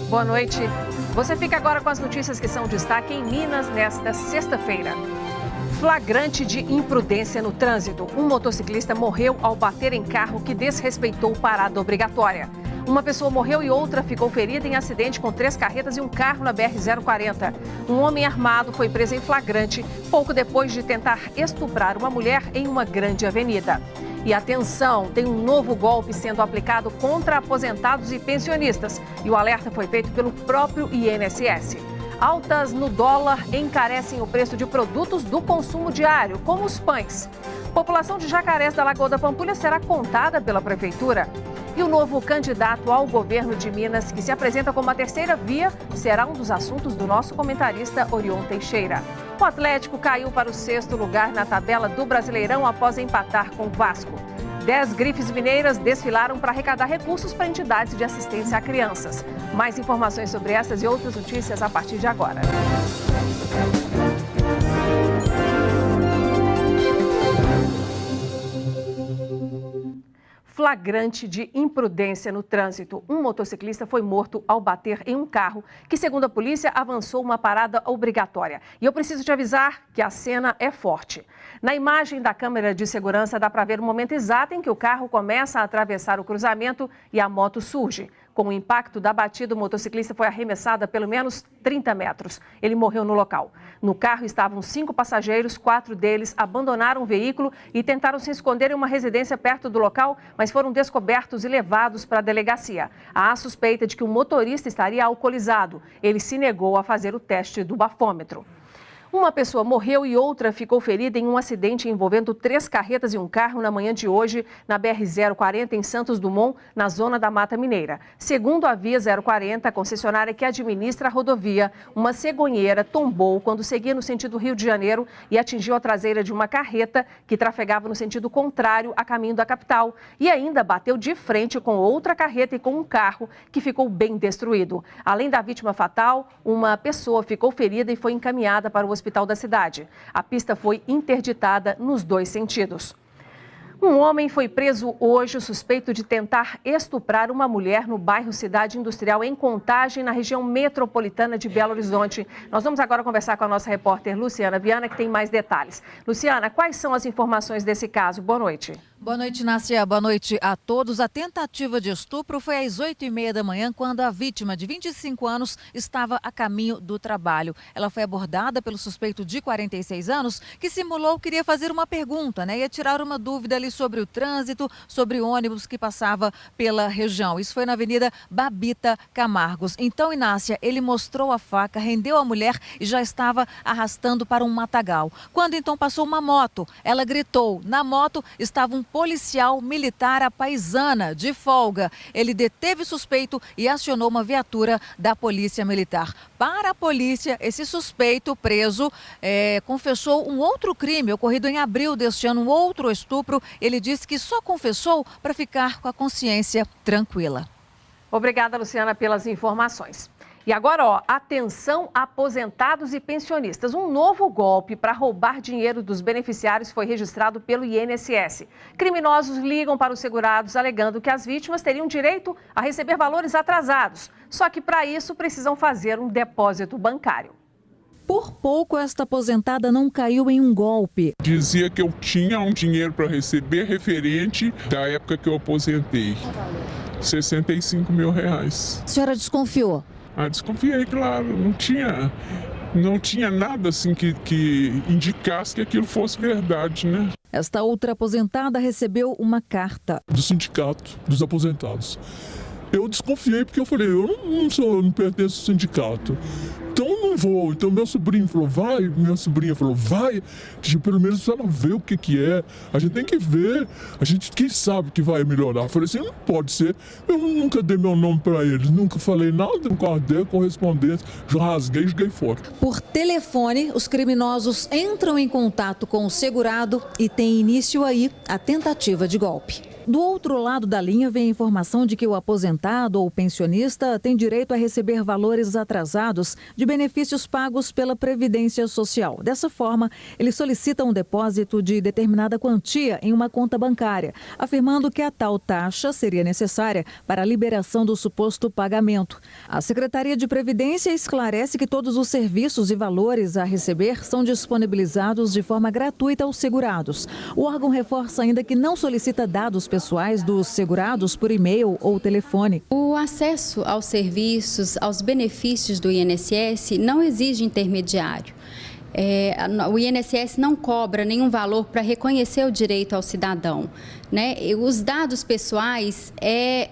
Boa noite. Você fica agora com as notícias que são destaque em Minas nesta sexta-feira. Flagrante de imprudência no trânsito. Um motociclista morreu ao bater em carro que desrespeitou parada obrigatória. Uma pessoa morreu e outra ficou ferida em acidente com 3 carretas e um carro na BR-040. Um homem armado foi preso em flagrante pouco depois de tentar estuprar uma mulher em uma grande avenida. E atenção, tem um novo golpe sendo aplicado contra aposentados e pensionistas. E o alerta foi feito pelo próprio INSS. Altas no dólar encarecem o preço de produtos do consumo diário, como os pães. População de Jacarés da Lagoa da Pampulha será contada pela prefeitura. E o novo candidato ao governo de Minas, que se apresenta como a terceira via, será um dos assuntos do nosso comentarista Orion Teixeira. O Atlético caiu para o 6º lugar na tabela do Brasileirão após empatar com o Vasco. 10 grifes mineiras desfilaram para arrecadar recursos para entidades de assistência a crianças. Mais informações sobre essas e outras notícias a partir de agora. Flagrante de imprudência no trânsito. Um motociclista foi morto ao bater em um carro que, segundo a polícia, avançou uma parada obrigatória. E eu preciso te avisar que a cena é forte. Na imagem da câmera de segurança dá para ver o momento exato em que o carro começa a atravessar o cruzamento e a moto surge. Com o impacto da batida, o motociclista foi arremessado a pelo menos 30 metros. Ele morreu no local. No carro estavam 5 passageiros, 4 deles abandonaram o veículo e tentaram se esconder em uma residência perto do local, mas foram descobertos e levados para a delegacia. Há a suspeita de que o motorista estaria alcoolizado. Ele se negou a fazer o teste do bafômetro. Uma pessoa morreu e outra ficou ferida em um acidente envolvendo 3 carretas e um carro na manhã de hoje na BR-040 em Santos Dumont, na zona da Mata Mineira. Segundo a Via 040, a concessionária que administra a rodovia, uma cegonheira tombou quando seguia no sentido Rio de Janeiro e atingiu a traseira de uma carreta que trafegava no sentido contrário a caminho da capital. E ainda bateu de frente com outra carreta e com um carro que ficou bem destruído. Além da vítima fatal, uma pessoa ficou ferida e foi encaminhada para o hospital da cidade. A pista foi interditada nos 2 sentidos. Um homem foi preso hoje suspeito de tentar estuprar uma mulher no bairro Cidade Industrial, em Contagem, na região metropolitana de Belo Horizonte. Nós vamos agora conversar com a nossa repórter Luciana Viana, que tem mais detalhes. Luciana, quais são as informações desse caso? Boa noite. Boa noite, Nácia. Boa noite a todos. A tentativa de estupro foi às 8h30 da manhã, quando a vítima, de 25 anos, estava a caminho do trabalho. Ela foi abordada pelo suspeito de 46 anos, que simulou que queria fazer uma pergunta, ia tirar uma dúvida ali sobre o trânsito, sobre o ônibus que passava pela região. Isso foi na Avenida Babita Camargos. Então, Inácia, ele mostrou a faca, rendeu a mulher e já estava arrastando para um matagal. Quando então passou uma moto, ela gritou. Na moto estava um policial militar à paisana, de folga. Ele deteve o suspeito e acionou uma viatura da Polícia Militar. Para a polícia, esse suspeito preso confessou um outro crime ocorrido em abril deste ano, um outro estupro. Ele disse que só confessou para ficar com a consciência tranquila. Obrigada, Luciana, pelas informações. E agora, atenção aposentados e pensionistas. Um novo golpe para roubar dinheiro dos beneficiários foi registrado pelo INSS. Criminosos ligam para os segurados alegando que as vítimas teriam direito a receber valores atrasados. Só que para isso precisam fazer um depósito bancário. Por pouco, esta aposentada não caiu em um golpe. Dizia que eu tinha um dinheiro para receber referente da época que eu aposentei. R$65 mil. A senhora desconfiou? Desconfiei, claro. Não tinha nada assim que indicasse que aquilo fosse verdade, né? Esta outra aposentada recebeu uma carta do sindicato dos aposentados. Eu desconfiei porque eu falei, eu não pertenço ao sindicato. Então não vou. Então meu sobrinho falou, vai. Minha sobrinha falou, vai. Pelo menos ela vê o que é. A gente tem que ver. A gente, quem sabe que vai melhorar. Eu falei assim, não pode ser. Eu nunca dei meu nome para eles. Nunca falei nada. Guardei a correspondência. Já rasguei e joguei fora. Por telefone, os criminosos entram em contato com o segurado e tem início aí a tentativa de golpe. Do outro lado da linha vem a informação de que o aposentado ou pensionista tem direito a receber valores atrasados de benefícios pagos pela Previdência Social. Dessa forma, ele solicita um depósito de determinada quantia em uma conta bancária, afirmando que a tal taxa seria necessária para a liberação do suposto pagamento. A Secretaria de Previdência esclarece que todos os serviços e valores a receber são disponibilizados de forma gratuita aos segurados. O órgão reforça ainda que não solicita dados pessoais dos segurados por e-mail ou telefone. O acesso aos serviços, aos benefícios do INSS não exige intermediário. O INSS não cobra nenhum valor para reconhecer o direito ao cidadão, né? Os dados pessoais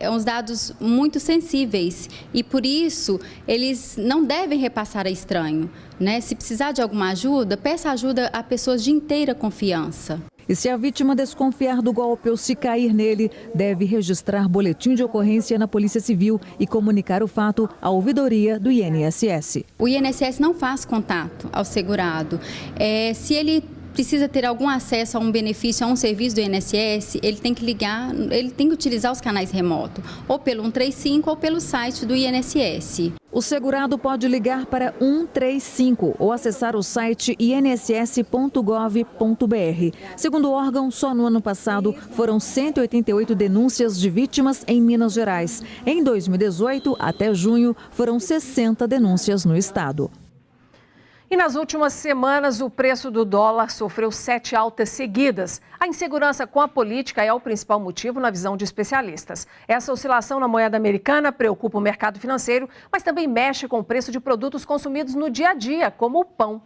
são dados muito sensíveis e, por isso, eles não devem repassar a estranho, né? Se precisar de alguma ajuda, peça ajuda a pessoas de inteira confiança. E se a vítima desconfiar do golpe ou se cair nele, deve registrar boletim de ocorrência na Polícia Civil e comunicar o fato à ouvidoria do INSS. O INSS não faz contato ao segurado. Se ele precisa ter algum acesso a um benefício, a um serviço do INSS, ele tem que ligar, ele tem que utilizar os canais remotos, ou pelo 135 ou pelo site do INSS. O segurado pode ligar para 135 ou acessar o site inss.gov.br. Segundo o órgão, só no ano passado foram 188 denúncias de vítimas em Minas Gerais. Em 2018, até junho, foram 60 denúncias no estado. E nas últimas semanas, o preço do dólar sofreu 7 altas seguidas. A insegurança com a política é o principal motivo na visão de especialistas. Essa oscilação na moeda americana preocupa o mercado financeiro, mas também mexe com o preço de produtos consumidos no dia a dia, como o pão.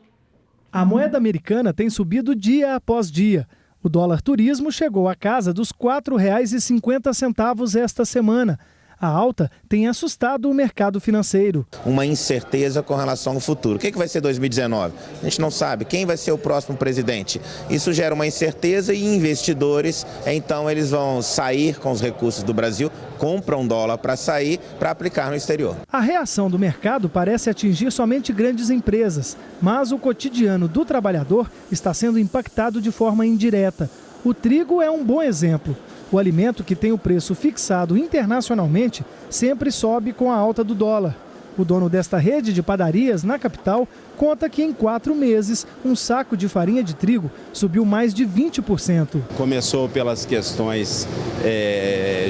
A moeda americana tem subido dia após dia. O dólar turismo chegou à casa dos R$ 4,50 esta semana. A alta tem assustado o mercado financeiro. Uma incerteza com relação ao futuro. O que vai ser 2019? A gente não sabe. Quem vai ser o próximo presidente? Isso gera uma incerteza e investidores, então eles vão sair com os recursos do Brasil, compram dólar para sair, para aplicar no exterior. A reação do mercado parece atingir somente grandes empresas, mas o cotidiano do trabalhador está sendo impactado de forma indireta. O trigo é um bom exemplo. O alimento, que tem o preço fixado internacionalmente, sempre sobe com a alta do dólar. O dono desta rede de padarias na capital conta que em 4 meses um saco de farinha de trigo subiu mais de 20%. Começou pelas questões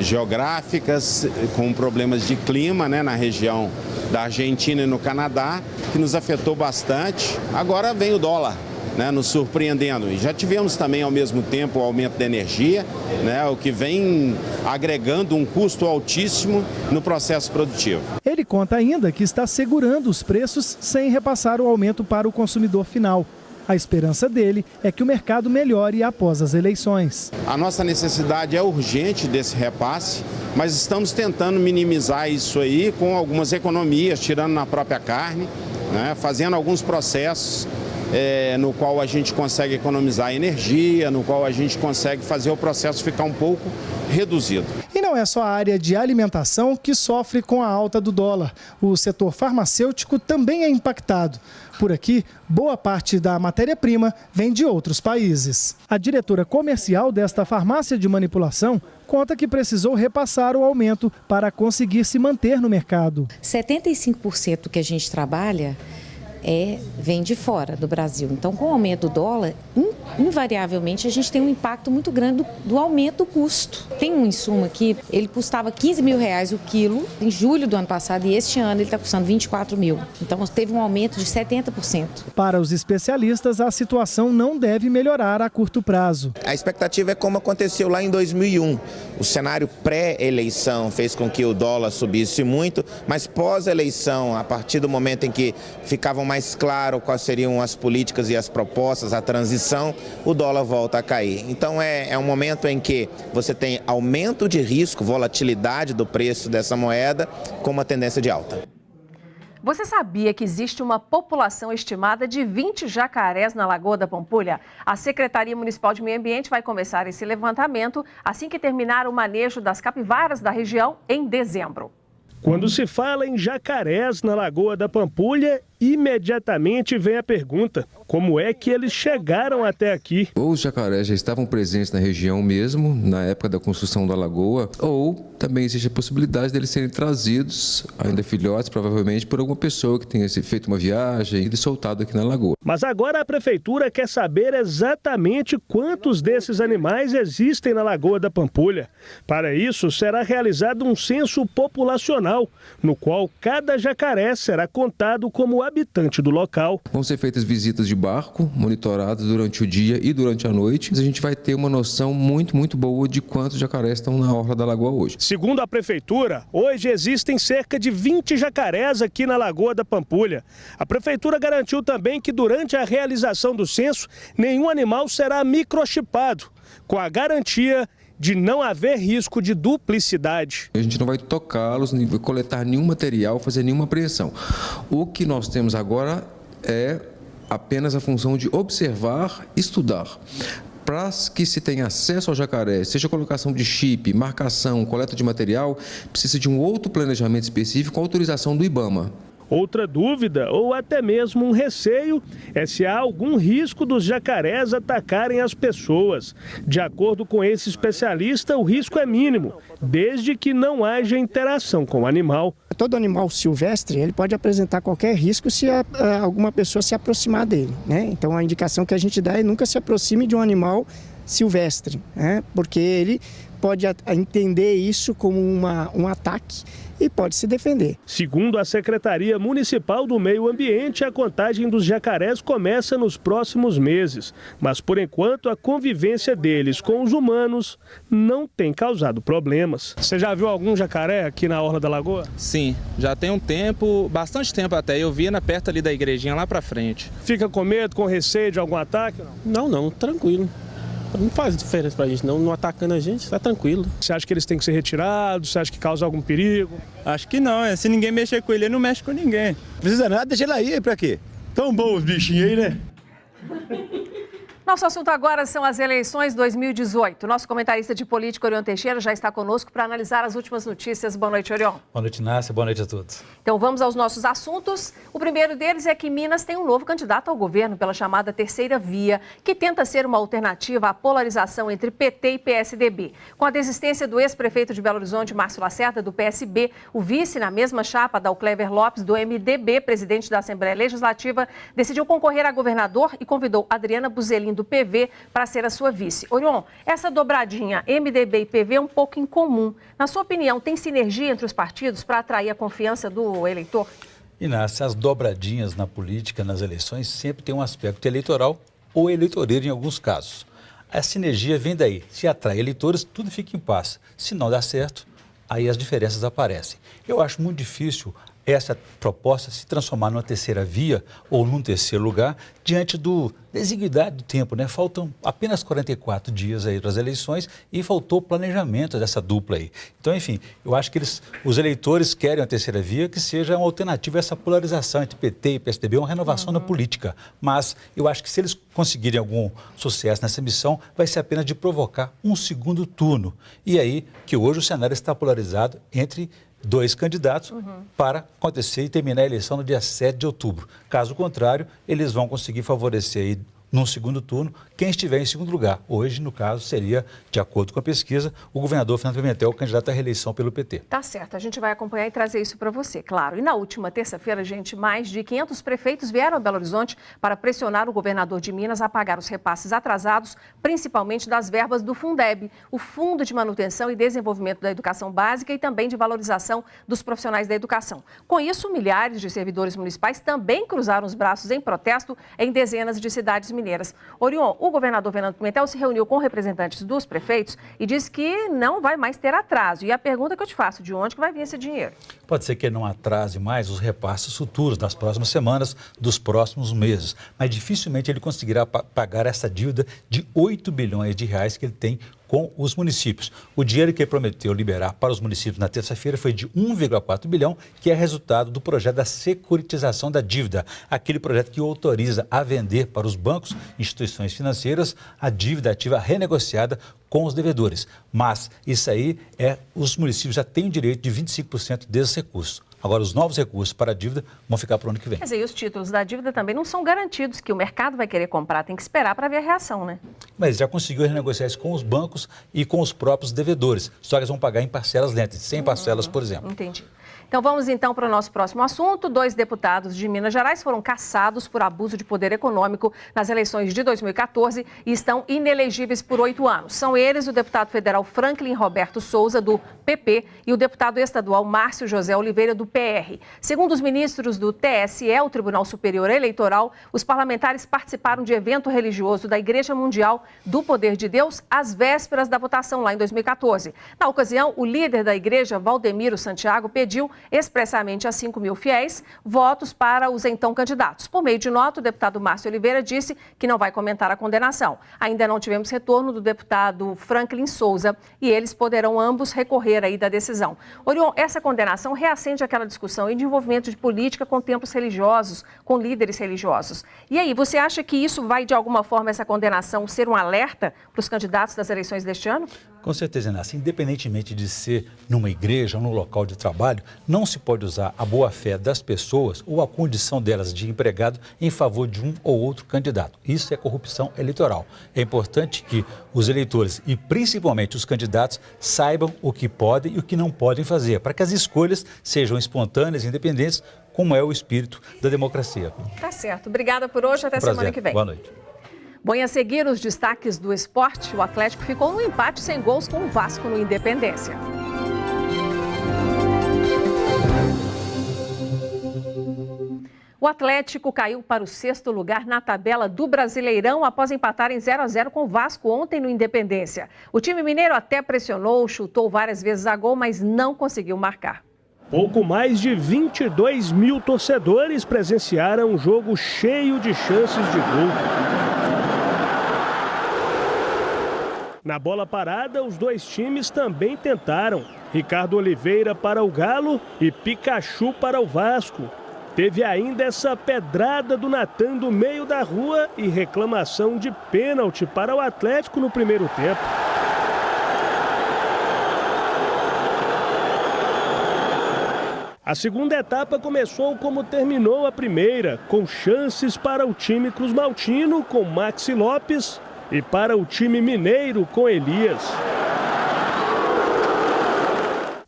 geográficas, com problemas de clima, né, na região da Argentina e no Canadá, que nos afetou bastante. Agora vem o dólar, né, nos surpreendendo. E já tivemos também, ao mesmo tempo, o aumento da energia, né, o que vem agregando um custo altíssimo no processo produtivo. Ele conta ainda que está segurando os preços sem repassar o aumento para o consumidor final. A esperança dele é que o mercado melhore após as eleições. A nossa necessidade é urgente desse repasse, mas estamos tentando minimizar isso aí com algumas economias, tirando na própria carne, né, fazendo alguns processos no qual a gente consegue economizar energia, no qual a gente consegue fazer o processo ficar um pouco reduzido. E não é só a área de alimentação que sofre com a alta do dólar. O setor farmacêutico também é impactado. Por aqui, boa parte da matéria-prima vem de outros países. A diretora comercial desta farmácia de manipulação conta que precisou repassar o aumento para conseguir se manter no mercado. 75% que a gente trabalha vem de fora do Brasil. Então, com o aumento do dólar, invariavelmente a gente tem um impacto muito grande do aumento do custo. Tem um insumo aqui, ele custava R$15 mil o quilo em julho do ano passado e este ano ele está custando 24 mil. Então, teve um aumento de 70%. Para os especialistas, a situação não deve melhorar a curto prazo. A expectativa é como aconteceu lá em 2001. O cenário pré-eleição fez com que o dólar subisse muito, mas pós-eleição, a partir do momento em que ficavam mais claro quais seriam as políticas e as propostas, a transição, o dólar volta a cair. Então é um momento em que você tem aumento de risco, volatilidade do preço dessa moeda com uma tendência de alta. Você sabia que existe uma população estimada de 20 jacarés na Lagoa da Pampulha? A Secretaria Municipal de Meio Ambiente vai começar esse levantamento assim que terminar o manejo das capivaras da região em dezembro. Quando se fala em jacarés na Lagoa da Pampulha, imediatamente vem a pergunta: como é que eles chegaram até aqui? Ou os jacarés já estavam presentes na região mesmo, na época da construção da lagoa, ou também existe a possibilidade deles serem trazidos, ainda filhotes, provavelmente, por alguma pessoa que tenha feito uma viagem e soltado aqui na lagoa. Mas agora a prefeitura quer saber exatamente quantos desses animais existem na Lagoa da Pampulha. Para isso, será realizado um censo populacional, no qual cada jacaré será contado como habitante do local. Vão ser feitas visitas de barco, monitoradas durante o dia e durante a noite. A gente vai ter uma noção muito boa de quantos jacarés estão na orla da lagoa hoje. Segundo a prefeitura, hoje existem cerca de 20 jacarés aqui na Lagoa da Pampulha. A prefeitura garantiu também que durante a realização do censo, nenhum animal será microchipado, com a garantia de não haver risco de duplicidade. A gente não vai tocá-los, nem vai coletar nenhum material, fazer nenhuma apreensão. O que nós temos agora é apenas a função de observar, estudar. Para que se tenha acesso ao jacaré, seja colocação de chip, marcação, coleta de material, precisa de um outro planejamento específico com autorização do IBAMA. Outra dúvida, ou até mesmo um receio, é se há algum risco dos jacarés atacarem as pessoas. De acordo com esse especialista, o risco é mínimo, desde que não haja interação com o animal. Todo animal silvestre ele pode apresentar qualquer risco se alguma pessoa se aproximar dele, né? Então a indicação que a gente dá é nunca se aproxime de um animal silvestre, né? Porque ele pode entender isso como um ataque e pode se defender. Segundo a Secretaria Municipal do Meio Ambiente, a contagem dos jacarés começa nos próximos meses. Mas, por enquanto, a convivência deles com os humanos não tem causado problemas. Você já viu algum jacaré aqui na orla da lagoa? Sim, já tem um tempo, bastante tempo até. Eu vi perto ali da igrejinha lá pra frente. Fica com medo, com receio de algum ataque? Não, tranquilo. Não faz diferença pra gente, não atacando a gente, tá tranquilo. Você acha que eles têm que ser retirados? Você acha que causa algum perigo? Acho que não, se ninguém mexer com ele não mexe com ninguém. Não precisa nada, deixa ele aí, pra quê? Tão bom os bichinhos aí, né? Nosso assunto agora são as eleições 2018. Nosso comentarista de política, Orion Teixeira, já está conosco para analisar as últimas notícias. Boa noite, Orion. Boa noite, Nácia. Boa noite a todos. Então vamos aos nossos assuntos. O primeiro deles é que Minas tem um novo candidato ao governo pela chamada terceira via, que tenta ser uma alternativa à polarização entre PT e PSDB. Com a desistência do ex-prefeito de Belo Horizonte, Márcio Lacerda, do PSB, o vice na mesma chapa, Dalclever Lopes, do MDB, presidente da Assembleia Legislativa, decidiu concorrer a governador e convidou Adriana Buzelin, do PV, para ser a sua vice. Orion, essa dobradinha MDB e PV é um pouco incomum. Na sua opinião, tem sinergia entre os partidos para atrair a confiança do eleitor? Inácia, as dobradinhas na política, nas eleições, sempre tem um aspecto eleitoral ou eleitoreiro em alguns casos. A sinergia vem daí. Se atrai eleitores, tudo fica em paz. Se não dá certo, aí as diferenças aparecem. Eu acho muito difícil essa proposta se transformar numa terceira via ou num terceiro lugar diante da exiguidade do tempo, né? Faltam apenas 44 dias aí para as eleições e faltou planejamento dessa dupla aí. Então, enfim, eu acho que os eleitores querem uma terceira via que seja uma alternativa a essa polarização entre PT e PSDB, uma renovação na política. Mas eu acho que se eles conseguirem algum sucesso nessa missão, vai ser apenas de provocar um segundo turno. E aí que hoje o cenário está polarizado entre dois candidatos para acontecer e terminar a eleição no dia 7 de outubro. Caso contrário, eles vão conseguir favorecer aí num segundo turno quem estiver em segundo lugar. Hoje, no caso, seria, de acordo com a pesquisa, o governador Fernando Pimentel, candidato à reeleição pelo PT. Tá certo, a gente vai acompanhar e trazer isso para você, claro. E na última terça-feira, gente, mais de 500 prefeitos vieram a Belo Horizonte para pressionar o governador de Minas a pagar os repasses atrasados, principalmente das verbas do Fundeb, o Fundo de Manutenção e Desenvolvimento da Educação Básica e também de valorização dos profissionais da educação. Com isso, milhares de servidores municipais também cruzaram os braços em protesto em dezenas de cidades mineiras. Orion, o governador Fernando Pimentel se reuniu com representantes dos prefeitos e disse que não vai mais ter atraso. E a pergunta que eu te faço, de onde que vai vir esse dinheiro? Pode ser que ele não atrase mais os repasses futuros nas próximas semanas, dos próximos meses, mas dificilmente ele conseguirá pagar essa dívida de 8 bilhões de reais que ele tem com os municípios. O dinheiro que ele prometeu liberar para os municípios na terça-feira foi de 1,4 bilhão, que é resultado do projeto da securitização da dívida, aquele projeto que autoriza a vender para os bancos, instituições financeiras, a dívida ativa renegociada com os devedores. Mas isso aí os municípios já têm o direito de 25% desses recursos. Agora, os novos recursos para a dívida vão ficar para o ano que vem. Quer dizer, e os títulos da dívida também não são garantidos, que o mercado vai querer comprar, tem que esperar para ver a reação, né? Mas já conseguiu renegociar isso com os bancos e com os próprios devedores. Só que eles vão pagar em parcelas lentas, 100 parcelas, por exemplo. Entendi. Então vamos então para o nosso próximo assunto. 2 deputados de Minas Gerais foram cassados por abuso de poder econômico nas eleições de 2014 e estão inelegíveis por 8 anos. São eles o deputado federal Franklin Roberto Souza, do PP, e o deputado estadual Márcio José Oliveira, do PR. Segundo os ministros do TSE, o Tribunal Superior Eleitoral, os parlamentares participaram de evento religioso da Igreja Mundial do Poder de Deus às vésperas da votação lá em 2014. Na ocasião, o líder da igreja, Valdemiro Santiago, pediu expressamente a 5 mil fiéis votos para os então candidatos. Por meio de nota, o deputado Márcio Oliveira disse que não vai comentar a condenação. Ainda não tivemos retorno do deputado Franklin Souza e eles poderão ambos recorrer aí da decisão. Orion, essa condenação reacende aquela discussão de envolvimento de política com templos religiosos, com líderes religiosos. E aí, você acha que isso vai, de alguma forma, essa condenação ser um alerta para os candidatos das eleições deste ano? Com certeza, Inácio. Independentemente de ser numa igreja ou num local de trabalho, não se pode usar a boa-fé das pessoas ou a condição delas de empregado em favor de um ou outro candidato. Isso é corrupção eleitoral. É importante que os eleitores e principalmente os candidatos saibam o que podem e o que não podem fazer, para que as escolhas sejam espontâneas e independentes, como é o espírito da democracia. Tá certo. Obrigada por hoje. Até semana que vem. Boa noite. Bom, e a seguir os destaques do esporte, o Atlético ficou no empate sem gols com o Vasco no Independência. O Atlético caiu para o 6º lugar na tabela do Brasileirão após empatar em 0-0 com o Vasco ontem no Independência. O time mineiro até pressionou, chutou várias vezes a gol, mas não conseguiu marcar. Pouco mais de 22 mil torcedores presenciaram um jogo cheio de chances de gol. Na bola parada, os dois times também tentaram. Ricardo Oliveira para o Galo e Pikachu para o Vasco. Teve ainda essa pedrada do Natan do meio da rua e reclamação de pênalti para o Atlético no primeiro tempo. A segunda etapa começou como terminou a primeira, com chances para o time cruzmaltino com Maxi Lopes e para o time mineiro com Elias.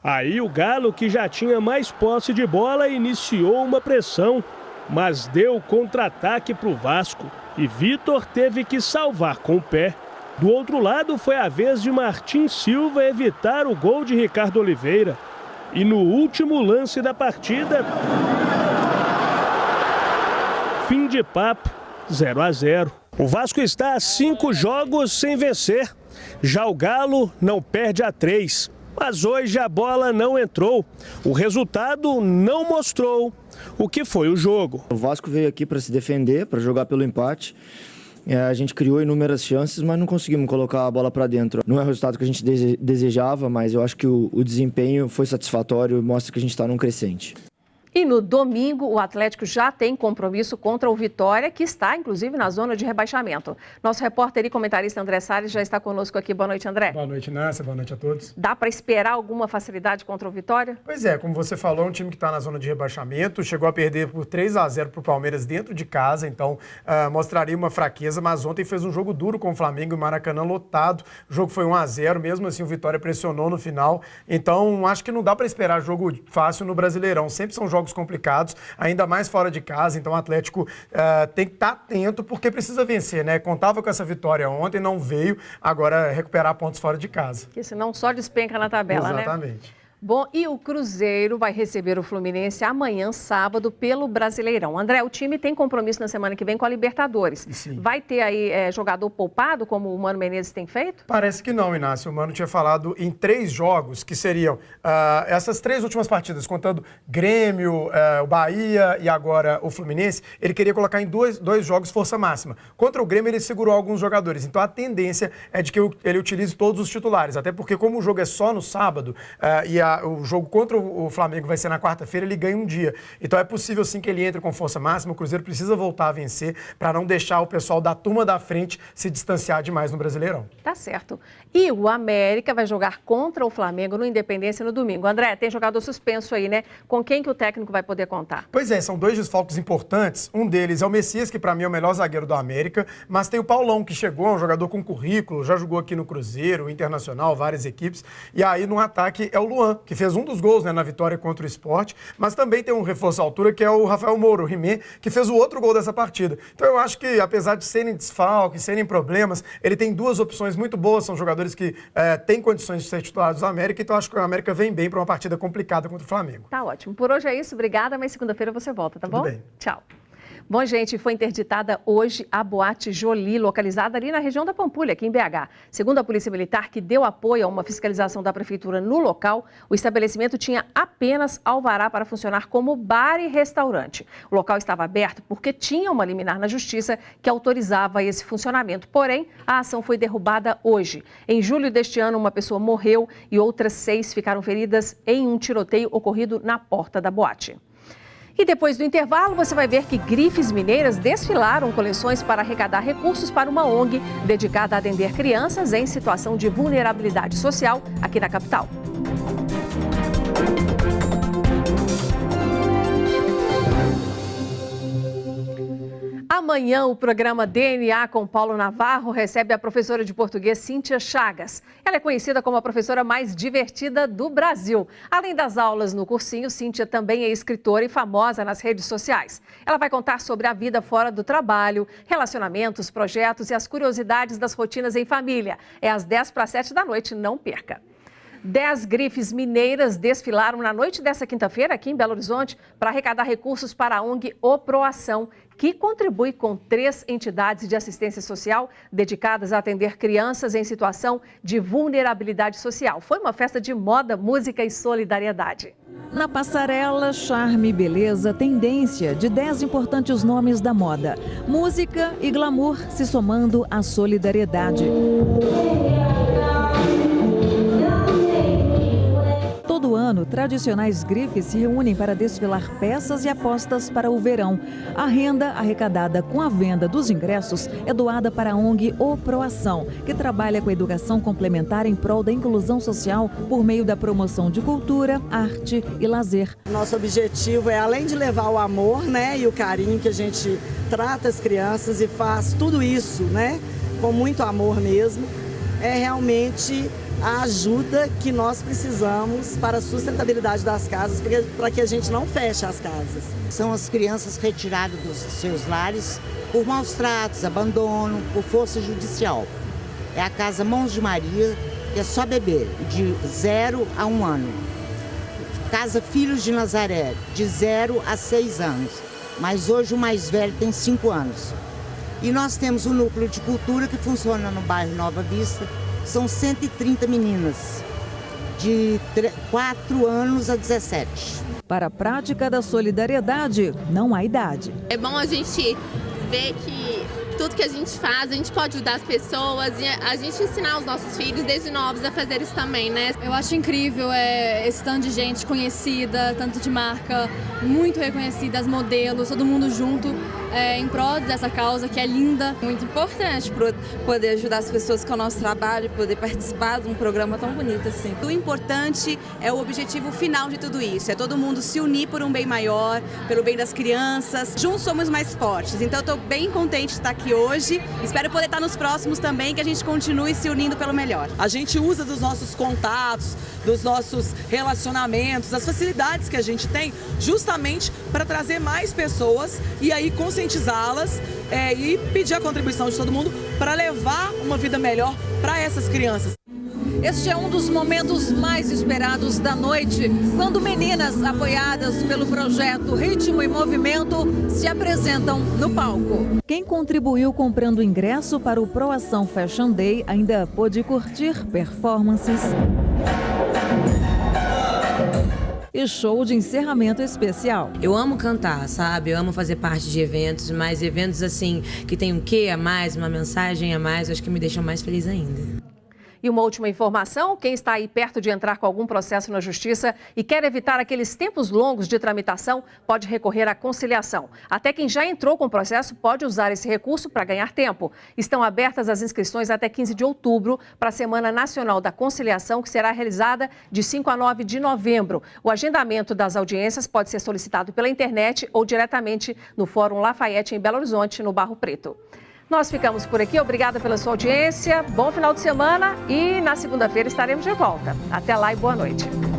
Aí o Galo, que já tinha mais posse de bola, iniciou uma pressão, mas deu contra-ataque para o Vasco e Vitor teve que salvar com o pé. Do outro lado foi a vez de Martim Silva evitar o gol de Ricardo Oliveira. E no último lance da partida, fim de papo, 0-0. O Vasco está a 5 jogos sem vencer. Já o Galo não perde a 3. Mas hoje a bola não entrou. O resultado não mostrou o que foi o jogo. O Vasco veio aqui para se defender, para jogar pelo empate. A gente criou inúmeras chances, mas não conseguimos colocar a bola para dentro. Não é o resultado que a gente desejava, mas eu acho que o desempenho foi satisfatório e mostra que a gente está num crescente. E no domingo, o Atlético já tem compromisso contra o Vitória, que está, inclusive, na zona de rebaixamento. Nosso repórter e comentarista André Salles já está conosco aqui. Boa noite, André. Boa noite, Nácia. Boa noite a todos. Dá para esperar alguma facilidade contra o Vitória? Pois é, como você falou, um time que está na zona de rebaixamento, chegou a perder por 3-0 para o Palmeiras dentro de casa, então mostraria uma fraqueza, mas ontem fez um jogo duro com o Flamengo e o Maracanã lotado. O jogo foi 1-0, mesmo assim o Vitória pressionou no final, então acho que não dá para esperar jogo fácil no Brasileirão. Sempre são jogos complicados, ainda mais fora de casa, então o Atlético tem que estar atento porque precisa vencer, né? Contava com essa vitória ontem, não veio, agora recuperar pontos fora de casa. Porque senão só despenca na tabela, né? Exatamente. Bom, e o Cruzeiro vai receber o Fluminense amanhã, sábado, pelo Brasileirão. André, o time tem compromisso na semana que vem com a Libertadores. Sim. Vai ter aí jogador poupado, como o Mano Menezes tem feito? Parece que não, Inácio. O Mano tinha falado em 3 jogos, que seriam essas 3 últimas partidas, contando Grêmio, o Bahia e agora o Fluminense, ele queria colocar em dois jogos força máxima. Contra o Grêmio, ele segurou alguns jogadores. Então, a tendência é de que ele utilize todos os titulares. Até porque, como o jogo é só no sábado e a o jogo contra o Flamengo vai ser na quarta-feira, ele ganha um dia. Então é possível sim que ele entre com força máxima, o Cruzeiro precisa voltar a vencer para não deixar o pessoal da turma da frente se distanciar demais no Brasileirão. Tá certo. E o América vai jogar contra o Flamengo no Independência no domingo. André, tem jogador suspenso aí, né? Com quem que o técnico vai poder contar? Pois é, são 2 desfalques importantes. Um deles é o Messias, que para mim é o melhor zagueiro do América, mas tem o Paulão, que chegou, é um jogador com currículo, já jogou aqui no Cruzeiro, Internacional, várias equipes. E aí no ataque é o Luan, que fez um dos gols, né, na vitória contra o Sport, mas também tem um reforço à altura, que é o Rafael Moura, o Rimé, que fez o outro gol dessa partida. Então eu acho que, apesar de serem desfalques, serem problemas, ele tem 2 opções muito boas, são jogadores que têm condições de ser titulares do América, então acho que o América vem bem para uma partida complicada contra o Flamengo. Tá ótimo. Por hoje é isso, obrigada, mas segunda-feira você volta, tá bom? Tudo bem. Tchau. Bom, gente, foi interditada hoje a Boate Jolie, localizada ali na região da Pampulha, aqui em BH. Segundo a Polícia Militar, que deu apoio a uma fiscalização da Prefeitura no local, o estabelecimento tinha apenas alvará para funcionar como bar e restaurante. O local estava aberto porque tinha uma liminar na Justiça que autorizava esse funcionamento. Porém, a ação foi derrubada hoje. Em julho deste ano, uma pessoa morreu e outras 6 ficaram feridas em um tiroteio ocorrido na porta da boate. E depois do intervalo, você vai ver que grifes mineiras desfilaram coleções para arrecadar recursos para uma ONG dedicada a atender crianças em situação de vulnerabilidade social aqui na capital. Amanhã, o programa DNA com Paulo Navarro recebe a professora de português Cíntia Chagas. Ela é conhecida como a professora mais divertida do Brasil. Além das aulas no cursinho, Cíntia também é escritora e famosa nas redes sociais. Ela vai contar sobre a vida fora do trabalho, relacionamentos, projetos e as curiosidades das rotinas em família. É às 6:50 da noite, não perca. 10 grifes mineiras desfilaram na noite dessa quinta-feira aqui em Belo Horizonte para arrecadar recursos para a ONG O Proação, que contribui com 3 entidades de assistência social dedicadas a atender crianças em situação de vulnerabilidade social. Foi uma festa de moda, música e solidariedade. Na passarela, charme e beleza, tendência de 10 importantes nomes da moda. Música e glamour se somando à solidariedade. Todo ano, tradicionais grifes se reúnem para desfilar peças e apostas para o verão. A renda arrecadada com a venda dos ingressos é doada para a ONG O Proação, que trabalha com a educação complementar em prol da inclusão social por meio da promoção de cultura, arte e lazer. Nosso objetivo é, além de levar o amor, né, e o carinho que a gente trata as crianças e faz tudo isso, né, com muito amor mesmo, é realmente a ajuda que nós precisamos para a sustentabilidade das casas, para que a gente não feche as casas. São as crianças retiradas dos seus lares por maus tratos, abandono, por força judicial. É a Casa Mãos de Maria, que é só bebê, de 0 a 1 ano. Casa Filhos de Nazaré, de 0 a 6 anos. Mas hoje o mais velho tem 5 anos. E nós temos um núcleo de cultura que funciona no bairro Nova Vista. São 130 meninas, de 4 anos a 17. Para a prática da solidariedade, não há idade. É bom a gente ver que tudo que a gente faz, a gente pode ajudar as pessoas e a gente ensinar os nossos filhos desde novos a fazer isso também, né? Eu acho incrível esse tanto de gente conhecida, tanto de marca, muito reconhecida, as modelos, todo mundo junto em prol dessa causa que é linda. Muito importante para poder ajudar as pessoas com o nosso trabalho, poder participar de um programa tão bonito assim. O importante é o objetivo final de tudo isso, é todo mundo se unir por um bem maior, pelo bem das crianças. Juntos somos mais fortes, então eu estou bem contente de estar aqui hoje. Espero poder estar nos próximos também, que a gente continue se unindo pelo melhor. A gente usa dos nossos contatos, dos nossos relacionamentos, das facilidades que a gente tem, justamente para trazer mais pessoas e aí conscientizá-las e pedir a contribuição de todo mundo para levar uma vida melhor para essas crianças. Este é um dos momentos mais esperados da noite, quando meninas apoiadas pelo projeto Ritmo e Movimento se apresentam no palco. Quem contribuiu comprando ingresso para o Proação Fashion Day ainda pôde curtir performances e show de encerramento especial. Eu amo cantar, sabe? Eu amo fazer parte de eventos, mas eventos assim que tem um quê a mais, uma mensagem a mais, acho que me deixam mais feliz ainda. E uma última informação, quem está aí perto de entrar com algum processo na Justiça e quer evitar aqueles tempos longos de tramitação, pode recorrer à conciliação. Até quem já entrou com o processo pode usar esse recurso para ganhar tempo. Estão abertas as inscrições até 15 de outubro para a Semana Nacional da Conciliação, que será realizada de 5 a 9 de novembro. O agendamento das audiências pode ser solicitado pela internet ou diretamente no Fórum Lafayette, em Belo Horizonte, no Barro Preto. Nós ficamos por aqui. Obrigada pela sua audiência. Bom final de semana e na segunda-feira estaremos de volta. Até lá e boa noite.